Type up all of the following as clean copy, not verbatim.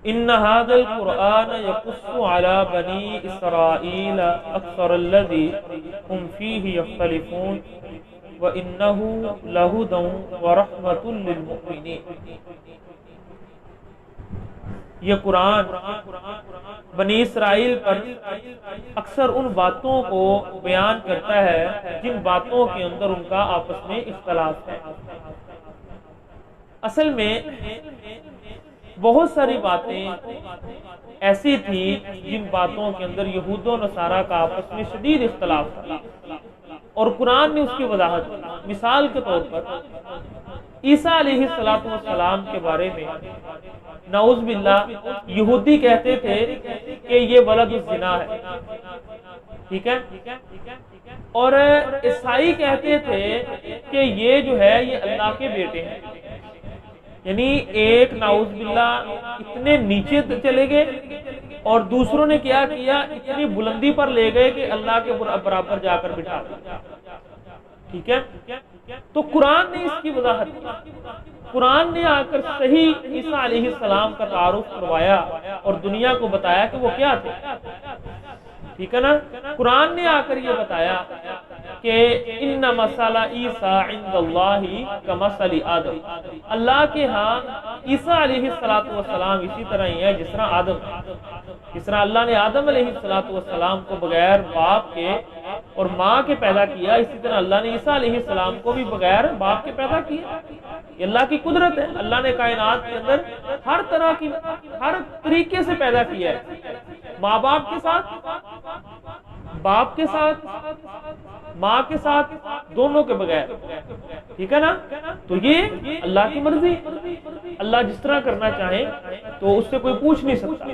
ان هذا القرآن يقص على بني اسرائيل اكثر الذي هم فيه يختلفون وانه لهدى ورحمة للمؤمنين۔ یہ قرآن بنی اسرائیل پر اکثر ان باتوں کو بیان کرتا ہے جن باتوں کے اندر ان کا آپس میں اختلاف ہے۔ اصل میں بہت ساری باتیں ایسی تھی جن باتوں کے اندر یہود و نصارہ کا آپس میں شدید اختلاف تھا، اور قرآن نے اس کی وضاحت کی۔ مثال کے طور پر عیسیٰ علیہ السلام کے بارے میں نعوذ باللہ یہودی کہتے تھے کہ یہ ولد الزنا ہے، ٹھیک ہے، اور عیسائی کہتے تھے کہ یہ جو ہے یہ اللہ کے بیٹے ہیں۔ یعنی ایک نعوذ باللہ اتنے نیچے چلے گئے اور دوسروں نے کیا کیا، اتنی بلندی پر لے گئے کہ اللہ کے برابر جا کر بٹھا دیا، ٹھیک ہے۔ تو قرآن نے اس کی وضاحت کی۔ قرآن نے آ کر صحیح عیسیٰ علیہ السلام کا تعارف کروایا اور دنیا کو بتایا کہ وہ کیا تھے، ٹھیک ہے نا۔ قرآن نے آ کر یہ بتایا کہ ان مثل عیسیٰ عند اللہ کمثل آدم، اللہ کے ہاں عیسیٰ علیہ السلام اسی طرح ہی ہے جس طرح آدم، جس طرح اللہ نے آدم علیہ السلام کو بغیر باپ کے اور ماں کے پیدا کیا، اسی طرح اللہ نے عیسیٰ علیہ السلام کو بھی بغیر باپ کے پیدا کیا۔ یہ اللہ کی قدرت ہے۔ اللہ نے کائنات کے اندر ہر طرح کی ہر طریقے سے پیدا کیا ہے، ماں باپ کے ساتھ، باپ کے ساتھ، ماں کے ساتھ، دونوں کے بغیر، ٹھیک ہے نا۔ تو یہ اللہ کی مرضی، اللہ جس طرح کرنا چاہے تو اس سے کوئی پوچھ نہیں سکتا،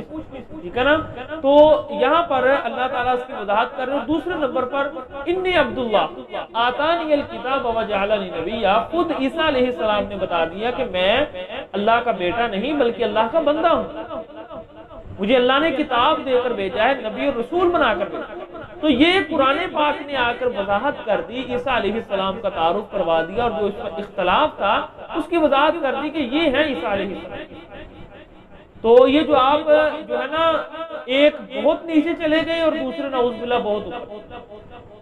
ٹھیک ہے نا۔ تو یہاں پر اللہ تعالیٰ اس کی وضاحت کر رہے ہیں۔ دوسرے نمبر پر انی عبداللہ آتانی الکتاب وجعلنی نبیا، خود عیسیٰ علیہ السلام نے بتا دیا کہ میں اللہ کا بیٹا نہیں بلکہ اللہ کا بندہ ہوں، مجھے اللہ نے کتاب دے کر بھیجا ہے، نبی اور رسول بنا کر بھیجا۔ تو یہ قرآن پاک نے آ کر وضاحت کر دی، عیسیٰ علیہ السلام کا تعارف کروا دیا، اور جو اس پر اختلاف تھا اس کی وضاحت کر دی کہ یہ ہے عیسیٰ علیہ السلام۔ تو یہ جو آپ جو ہے نا ایک بہت نیچے چلے گئے اور دوسرے نعوذ باللہ بہت اوپر،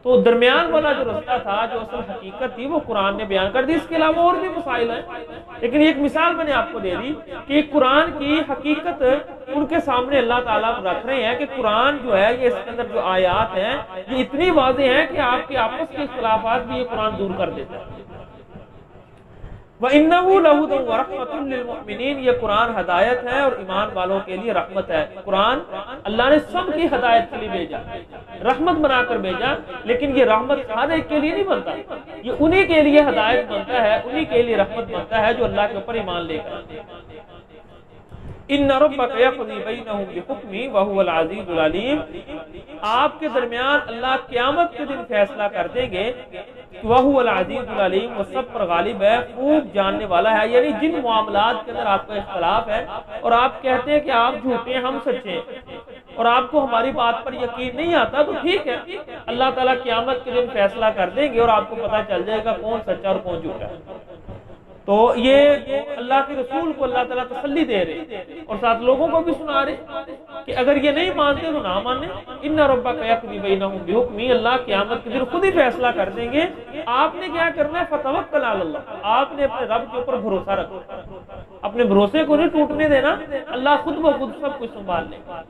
تو درمیان والا جو رستہ تھا، جو اصل حقیقت تھی، وہ قرآن نے بیان کر دی۔ اس کے علاوہ اور بھی مسائل ہیں، لیکن ایک مثال میں نے آپ کو دے دی کہ قرآن کی حقیقت ان کے سامنے اللہ تعالیٰ رکھ رہے ہیں کہ قرآن جو ہے یہ اس کے اندر جو آیات ہیں یہ اتنی واضح ہیں کہ آپ کے آپس کے اختلافات بھی یہ قرآن دور کر دیتا ہے۔ وَإِنَّهُ لَهُدًى وَرَحْمَةٌ لِّلْمُؤْمِنِينَ، یہ قرآن ہدایت ہے اور ایمان والوں کے لیے رحمت ہے۔ قرآن اللہ نے سب کی ہدایت کے لیے بھیجا، رحمت بنا کر بھیجا، لیکن یہ رحمت ہر ایک کے لیے نہیں بنتا، یہ انہی کے لیے ہدایت بنتا ہے، انہی کے لیے رحمت بنتا ہے جو اللہ کے اوپر ایمان لے کر۔ ان ربک یقضی بینہم بحکمہ وہو العزیز العلیم، آپ کے درمیان اللہ قیامت کے دن فیصلہ کر دیں گے، وہو العزیز العلیم، وہ سب پر غالب ہے، خوب جاننے والا ہے۔ یعنی جن معاملات کے اندر آپ کا اختلاف ہے اور آپ کہتے ہیں کہ آپ جھوٹے ہیں ہم سچے ہیں، اور آپ کو ہماری بات پر یقین نہیں آتا، تو ٹھیک ہے، اللہ تعالیٰ قیامت کے دن فیصلہ کر دیں گے اور آپ کو پتہ چل جائے گا کون سچا اور کون جھوٹا ہے۔ تو یہ اللہ کے رسول کو اللہ تعالیٰ تسلی دے رہے اور ساتھ لوگوں کو بھی سنا رہے کہ اگر یہ نہیں مانتے تو نہ مانے۔ ان ربک یقضی بینہم بحکمہ، اللہ قیامت کے دن خود ہی فیصلہ کر دیں گے۔ آپ نے کیا کرنا ہے؟ فتوکل علی اللہ، آپ نے اپنے رب کے اوپر بھروسہ رکھنا، اپنے بھروسے کو نہیں ٹوٹنے دینا، اللہ خود بخود سب کچھ سنبھال لے گا۔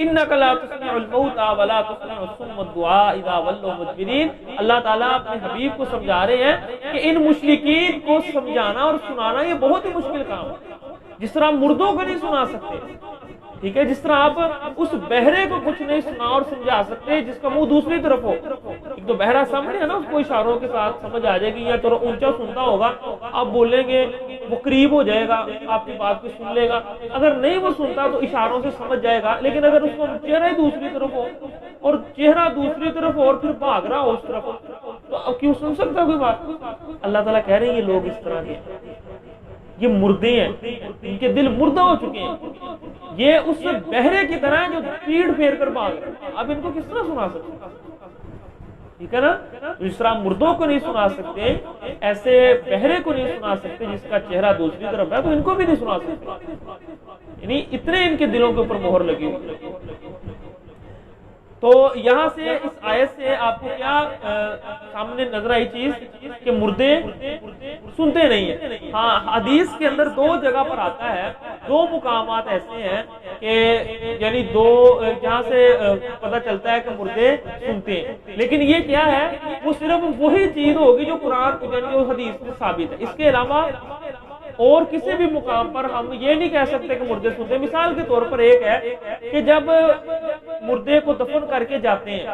انک لا تسمع الموتى ولا تسمع الصم الدعاء اذا ولوا مدبرین، اللہ تعالیٰ اپنے حبیب کو سمجھا رہے ہیں کہ ان مشرکین کو سمجھانا اور سنانا یہ بہت ہی مشکل کام ہے۔ جس طرح مردوں کو نہیں سنا سکتے، ٹھیک ہے، جس طرح آپ اس بہرے کو کچھ نہیں سنا اور سمجھا سکتے جس کا منہ دوسری طرف ہو۔ ایک تو بہرا سامنے ہے نا، اس کو اشاروں کے ساتھ سمجھ آ جائے گی، یا تو اونچا سنتا ہوگا، آپ بولیں گے وہ قریب ہو جائے گا، آپ کی بات کو سن لے گا۔ اگر نہیں وہ سنتا تو اشاروں سے سمجھ جائے گا، لیکن اگر اس کو چہرہ ہی دوسری طرف ہو اور چہرہ دوسری طرف ہو اور پھر بھاگ رہا ہو اس طرف، تو اب کیوں سن سکتا کوئی بات؟ اللہ تعالیٰ کہہ رہے ہیں یہ لوگ اس طرح کے ہیں، یہ مردے ہیں، ان کے دل مردہ ہو چکے ہیں، یہ اس بہرے کی طرح جو پیڑ پھیر کر بھاگ رہے ہیں، اب ان کو کس طرح سنا سکتے؟ ٹھیک ہے نا، جس طرح مردوں کو نہیں سنا سکتے ایسے بہرے کو نہیں سنا سکتے جس کا چہرہ دوسری طرف ہے، تو ان کو بھی نہیں سنا سکتے۔ یعنی اتنے ان کے دلوں کے اوپر مہر لگی ہوئی۔ تو یہاں سے اس آیت سے آپ کو کیا سامنے نظر آئی چیز کہ مردے سنتے نہیں ہیں۔ ہاں حدیث کے اندر دو جگہ پر آتا ہے، دو مقامات ایسے ہیں کہ یعنی دو جہاں سے پتہ چلتا ہے کہ مردے سنتے ہیں، لیکن یہ کیا ہے، وہ صرف وہی چیز ہوگی جو قرآن یعنی جو حدیث میں ثابت ہے۔ اس کے علاوہ اور کسی بھی مقام پر ہم یہ نہیں کہہ سکتے کہ مردے سنتے ہیں۔ مثال کے طور پر ایک ہے کہ جب مردے کو دفن کر کے جاتے ہیں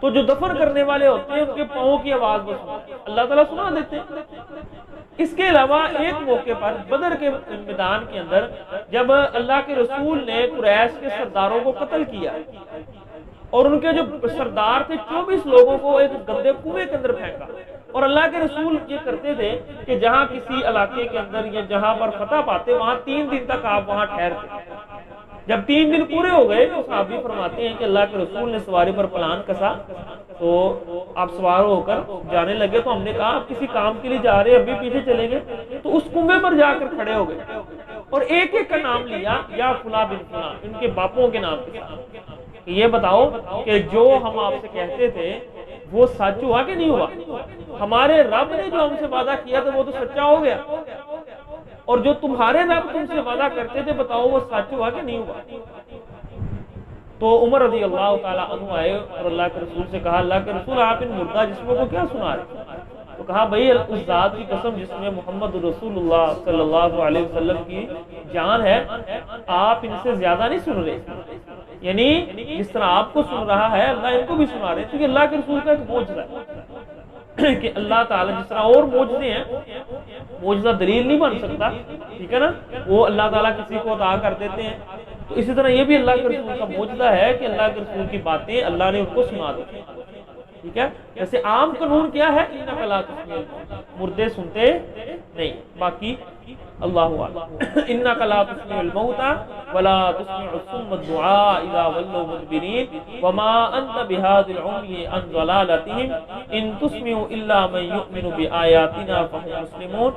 تو جو دفن کرنے والے ہوتے ہیں ان کے پاؤں کی آواز بس اللہ تعالیٰ سنا دیتے ہیں۔ اس کے علاوہ ایک موقع پر بدر کے میدان کے اندر جب اللہ کے رسول نے قریش کے سرداروں کو قتل کیا اور ان کے جو سردار تھے 24 لوگوں کو ایک گندے کنویں کے اندر پھینکا، اور اللہ کے رسول یہ کرتے تھے کہ جہاں کسی علاقے کے اندر یا جہاں پر فتح پاتے وہاں 3 دن تک آپ وہاں ٹھہرتے۔ جب 3 دن پورے ہو گئے تو صحابی فرماتے ہیں کہ اللہ کے رسول نے سواری پر پلان کسا تو آپ سوار ہو کر جانے لگے، تو ہم نے کہا آپ کسی کام کے لیے جا رہے ابھی پیچھے چلیں گے، تو اس کنویں پر جا کر کھڑے ہو گئے اور ایک ایک کا نام لیا، یا فلاں بن فلاں، ان کے باپوں کے نام کے ساتھ، کہ یہ بتاؤ کہ جو ہم آپ سے کہتے تھے وہ سچ ہوا کہ نہیں ہوا؟ ہمارے رب نے جو ہم سے وعدہ کیا تھا وہ تو سچا ہو گیا، اور جو تمہارے رب تم سے وعدہ کرتے تھے بتاؤ وہ سچ ہوا کہ نہیں ہوا؟ تو عمر رضی اللہ تعالیٰ عنہ آئے اور اللہ کے رسول سے کہا اللہ کے رسول آپ ان مردہ جسموں کو کیا سنا رہے؟ تو کہا بھئی اس ذات کی قسم جس میں محمد رسول اللہ صلی اللہ علیہ وسلم کی جان ہے، آپ ان سے زیادہ نہیں سن رہے، یعنی جس طرح آپ کو سن رہا ہے اللہ ان کو بھی سنا رہے، کیونکہ اللہ کے رسول کا ایک معجزہ ہے کہ اللہ تعالیٰ جس طرح اور معجزے ہیں، معجزہ دلیل نہیں بن سکتا، ٹھیک ہے نا، وہ اللہ تعالیٰ کسی کو عطا کر دیتے ہیں، تو اسی طرح یہ بھی اللہ کے رسول کا معجزہ ہے کہ اللہ کے رسول کی باتیں اللہ نے ان کو سنا دی، ٹھیک ہے۔ جیسے عام قانون کیا ہے، انک لا تسمع الموتى، مردے سنتے نہیں، باقی اللہ انک لا تسمع الموتى ولا تسمع الصم الدعاء اذا ولوا مدبرين وما انت بهاد العمي عن ضلالتهم ان تسمع الا من يؤمن بآياتنا فهم مسلمون۔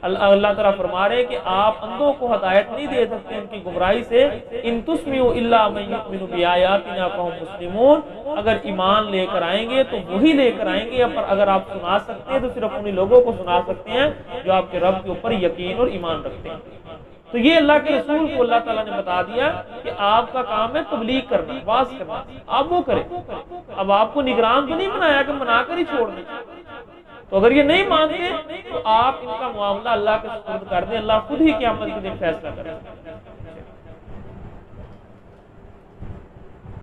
اللہ تعالیٰ فرما رہے ہیں کہ آپ اندھوں کو ہدایت نہیں دے سکتے ان کی گمراہی سے، ان تسمعوا الا من يؤمن بآياتنا فهم مسلمون، اگر ایمان لے کر آئیں گے تو وہی لے کر آئیں گے، پر اگر آپ سنا سکتے ہیں تو صرف انہی لوگوں کو سنا سکتے ہیں جو آپ کے رب کے اوپر یقین اور ایمان رکھتے ہیں۔ تو یہ اللہ کے رسول کو اللہ تعالیٰ نے بتا دیا کہ آپ کا کام ہے تبلیغ کرنا، واعظ کرنا، آپ وہ کریں۔ اب آپ کو نگران تو نہیں بنایا کہ منا کر ہی چھوڑ دیں، تو اگر یہ نہیں مانتے تو آپ ان کا معاملہ اللہ کے سپرد کر دیں، اللہ خود ہی قیامت کے دن فیصلہ کرے۔